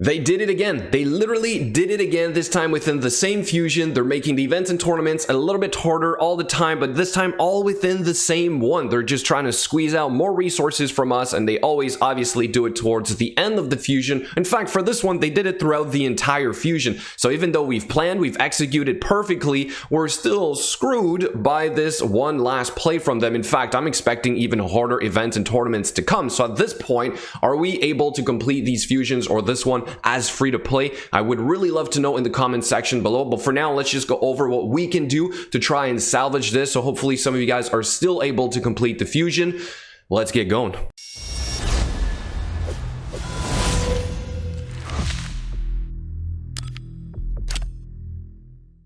They did it again. They literally did it again, this time within the same fusion. They're making the events and tournaments a little bit harder all the time, but this time all within the same one. They're just trying to squeeze out more resources from us, and they always obviously do it towards the end of the fusion. In fact, for this one, they did it throughout the entire fusion. So even though we've planned, we've executed perfectly, we're still screwed by this one last play from them. In fact, I'm expecting even harder events and tournaments to come. So at this point, are we able to complete these fusions or this one as free to play? I would really love to know in the comment section below, but for now, let's just go over what we can do to try and salvage this. So hopefully some of you guys are still able to complete the fusion. Let's get going.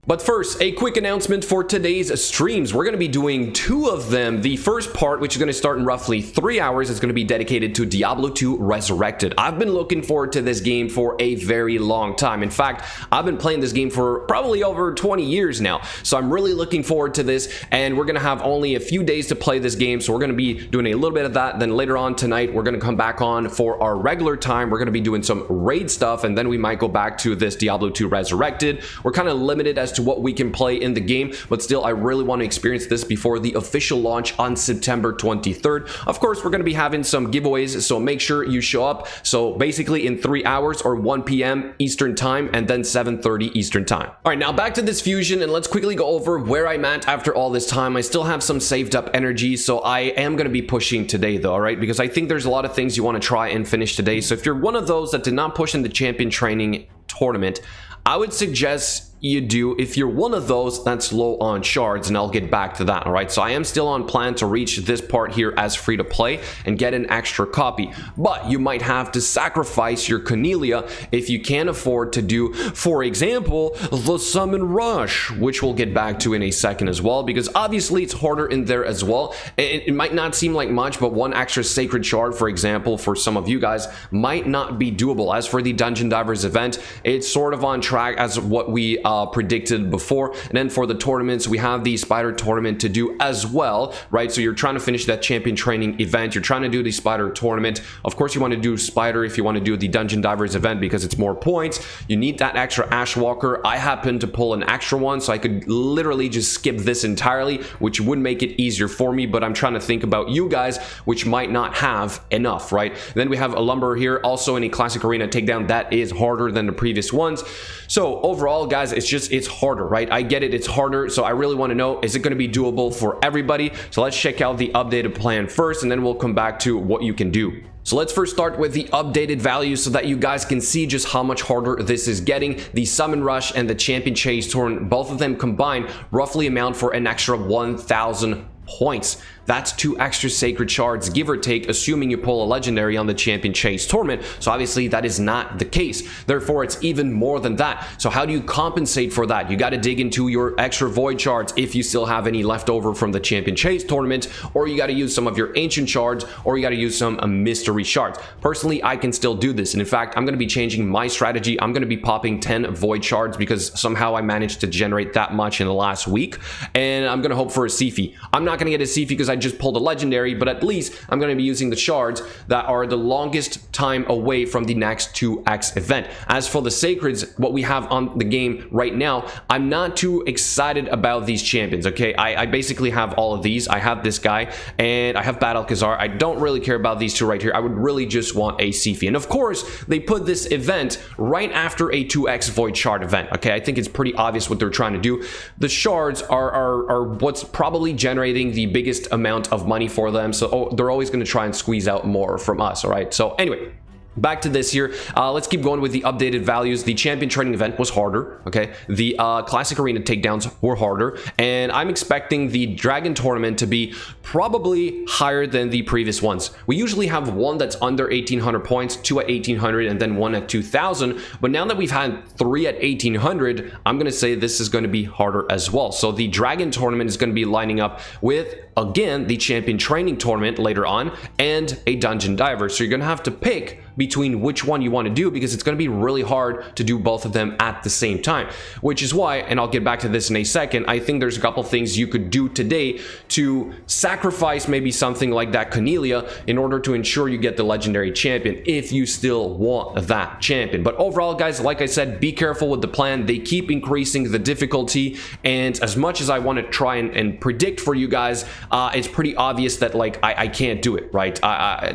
But first, a quick announcement for today's streams. We're going to be doing 2 of them. The first part, which is going to start in roughly 3 hours, is going to be dedicated to Diablo 2 Resurrected. I've been looking forward to this game for a very long time. In fact, I've been playing this game for probably over 20 years now. So I'm really looking forward to this, and we're going to have only a few days to play this game. So we're going to be doing a little bit of that. Then later on tonight, we're going to come back on for our regular time. We're going to be doing some raid stuff, and then we might go back to this Diablo 2 Resurrected. We're kind of limited as to what we can play in the game, but still I really want to experience this before the official launch on September 23rd. Of course, we're going to be having some giveaways, so make sure you show up. So basically in 3 hours, or 1 p.m. Eastern time, and then 7:30 Eastern time. All right, now back to this fusion, and let's quickly go over where I'm at after all this time. I still have some saved up energy, so I am going to be pushing today though, all right, because I think there's a lot of things you want to try and finish today. So if you're one of those that did not push in the champion training tournament, I would suggest you do. If you're one of those that's low on shards, and I'll get back to that, all right? So I am still on plan to reach this part here as free to play and get an extra copy, but you might have to sacrifice your Cornelia if you can't afford to do, for example, the Summon Rush, which we'll get back to in a second as well, because obviously it's harder in there as well. It might not seem like much, but 1 extra Sacred Shard, for example, for some of you guys might not be doable. As for the Dungeon Divers event, it's sort of on track as what we predicted before. And then for the tournaments, we have the Spider tournament to do as well, right? So you're trying to finish that champion training event, you're trying to do the Spider tournament. Of course, you want to do Spider if you want to do the Dungeon Divers event, because it's more points. You need that extra Ashwalker. I happen to pull an extra one, so I could literally just skip this entirely, which would make it easier for me, but I'm trying to think about you guys, which might not have enough, right? And then we have a Lumber here, also in a Classic Arena takedown that is harder than the previous ones. So overall, guys, it's harder, right? I get it, it's harder. So I really want to know, is it going to be doable for everybody? So let's check out the updated plan first, and then we'll come back to what you can do. So let's first start with the updated values so that you guys can see just how much harder this is getting. The Summon Rush and the Champion Chase Tournament, both of them combined roughly amount for an extra 1,000 points. That's 2 extra Sacred Shards, give or take, assuming you pull a legendary on the Champion Chase tournament. So obviously that is not the case. Therefore, it's even more than that. So how do you compensate for that? You got to dig into your extra Void Shards if you still have any left over from the Champion Chase tournament, or you got to use some of your Ancient Shards, or you got to use some Mystery Shards. Personally, I can still do this. And in fact, I'm going to be changing my strategy. I'm going to be popping 10 Void Shards because somehow I managed to generate that much in the last week. And I'm going to hope for a Siphi. I'm not going to get a Siphi because I just pulled a legendary, but at least I'm going to be using the shards that are the longest time away from the next 2x event. As for the sacreds, what we have on the game right now, I'm not too excited about these champions, okay? I basically have all of these. I have this guy, and I have Battle Khazar. I don't really care about these 2 right here. I would really just want a Siphi. And of course, they put this event right after a 2x Void Shard event, okay? I think it's pretty obvious what they're trying to do. The shards are what's probably generating the biggest amount of money for them, so they're always going to try and squeeze out more from us. All right, so anyway, back to this here. Let's keep going with the updated values. The champion training event was harder, okay? The classic arena takedowns were harder, and I'm expecting the dragon tournament to be probably higher than the previous ones. We usually have one that's under 1,800 points, 2 at 1,800, and then 1 at 2,000. But now that we've had 3 at 1,800, I'm gonna say this is gonna be harder as well. So the dragon tournament is gonna be lining up with again, the champion training tournament later on, and a dungeon diver. So you're gonna have to pick between which one you want to do, because it's going to be really hard to do both of them at the same time, which is why, and I'll get back to this in a second, I think there's a couple things you could do today to sacrifice maybe something like that Cornelia in order to ensure you get the legendary champion if you still want that champion. But overall, guys, like I said, be careful with the plan. They keep increasing the difficulty, and as much as I want to try and predict for you guys, it's pretty obvious that like I can't do it, right?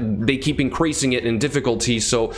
They keep increasing it in difficulty, so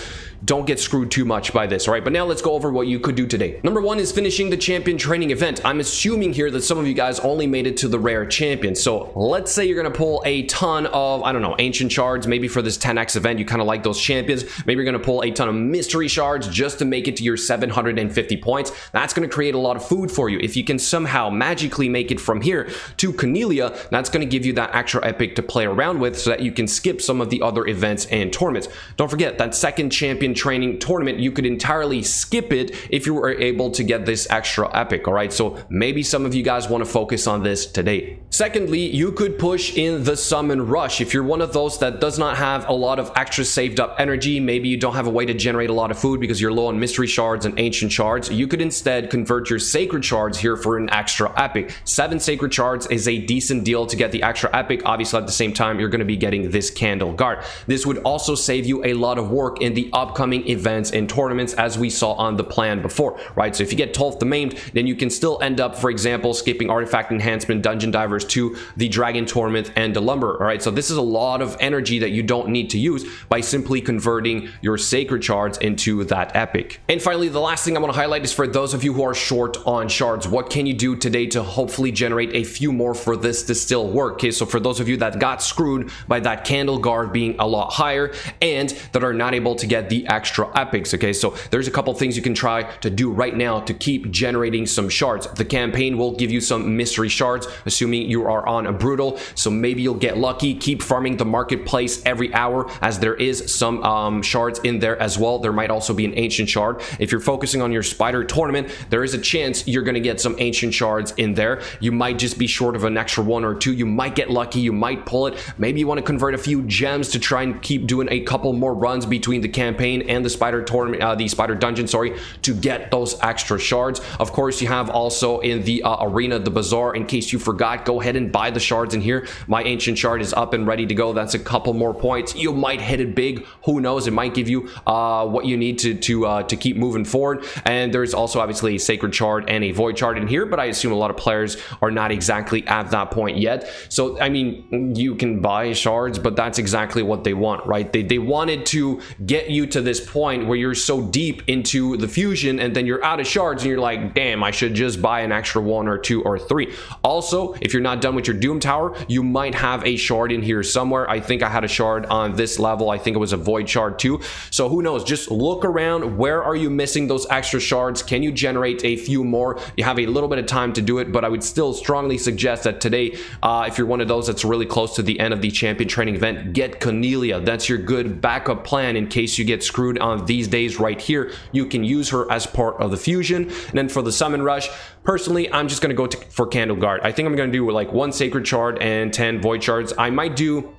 don't get screwed too much by this. All right, but now let's go over what you could do today. Number one is finishing the champion training event. I'm assuming here that some of you guys only made it to the rare champion. So let's say you're gonna pull a ton of, I don't know, ancient shards. Maybe for this 10x event, you kind of like those champions. Maybe you're gonna pull a ton of mystery shards just to make it to your 750 points. That's gonna create a lot of food for you. If you can somehow magically make it from here to Cornelia, that's gonna give you that extra epic to play around with so that you can skip some of the other events and tournaments. Don't forget that second champion training tournament, you could entirely skip it if you were able to get this extra epic. All right, so maybe some of you guys want to focus on this today. Secondly, you could push in the summon rush. If you're one of those that does not have a lot of extra saved up energy, maybe you don't have a way to generate a lot of food because you're low on mystery shards and ancient shards, you could instead convert your sacred shards here for an extra epic. 7 sacred shards is a decent deal to get the extra epic. Obviously, at the same time, you're going to be getting this candle guard. This would also save you a lot of work in the upcoming events and tournaments, as we saw on the plan before, right? So if you get 12th the maimed, then you can still end up, for example, skipping artifact enhancement, dungeon divers to the dragon tournament and the lumber. All right, so this is a lot of energy that you don't need to use by simply converting your sacred shards into that epic. And finally, the last thing I want to highlight is for those of you who are short on shards, what can you do today to hopefully generate a few more for this to still work? Okay, so for those of you that got screwed by that candle guard being a lot higher and that are not able to get the extra epics, okay, so there's a couple things you can try to do right now to keep generating some shards. The campaign will give you some mystery shards, assuming you are on a brutal, so maybe you'll get lucky. Keep farming the marketplace every hour, as there is some shards in there as well. There might also be an ancient shard. If you're focusing on your spider tournament, there is a chance you're going to get some ancient shards in there. You might just be short of an extra 1 or 2. You might get lucky, you might pull it. Maybe you want to convert a few gems to try and keep doing a couple more runs between the campaign and the spider tournament, the spider dungeon, sorry, to get those extra shards. Of course, you have also in the arena, the bazaar. In case you forgot, go ahead and buy the shards in here. My ancient shard is up and ready to go. That's a couple more points. You might hit it big. Who knows? It might give you what you need to keep moving forward. And there's also obviously a sacred shard and a void shard in here, but I assume a lot of players are not exactly at that point yet. So I mean, you can buy shards, but that's exactly what they want, right? They wanted to get you to this point where you're so deep into the fusion and then you're out of shards and you're like, damn, I should just buy an extra 1 or 2 or 3. Also, if you're not done with your Doom Tower, you might have a shard in here somewhere. I think I had a shard on this level. I think it was a void shard too. So who knows? Just look around. Where are you missing those extra shards? Can you generate a few more? You have a little bit of time to do it, but I would still strongly suggest that today, if you're one of those that's really close to the end of the champion training event, get Cornelia. That's your good backup plan in case you get screwed on these days right here. You can use her as part of the fusion. And then for the summon rush, personally, I'm just going to go for Candle Guard. I think I'm going to do like 1 sacred shard and 10 void shards. I might do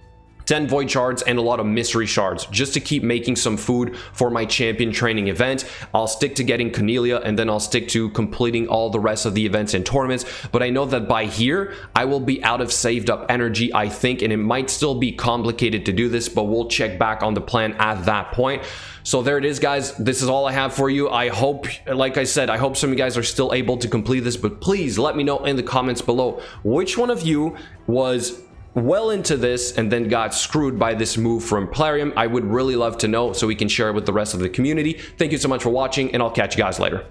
10 void shards and a lot of mystery shards just to keep making some food for my champion training event. I'll stick to getting Cornelia, and then I'll stick to completing all the rest of the events and tournaments. But I know that by here, I will be out of saved up energy, I think, and it might still be complicated to do this, but we'll check back on the plan at that point. So there it is, guys. This is all I have for you. I hope, like I said, I hope some of you guys are still able to complete this, but please let me know in the comments below which one of you was well into this and then got screwed by this move from PLARIUM. I would really love to know so we can share it with the rest of the community. Thank you so much for watching, and I'll catch you guys later.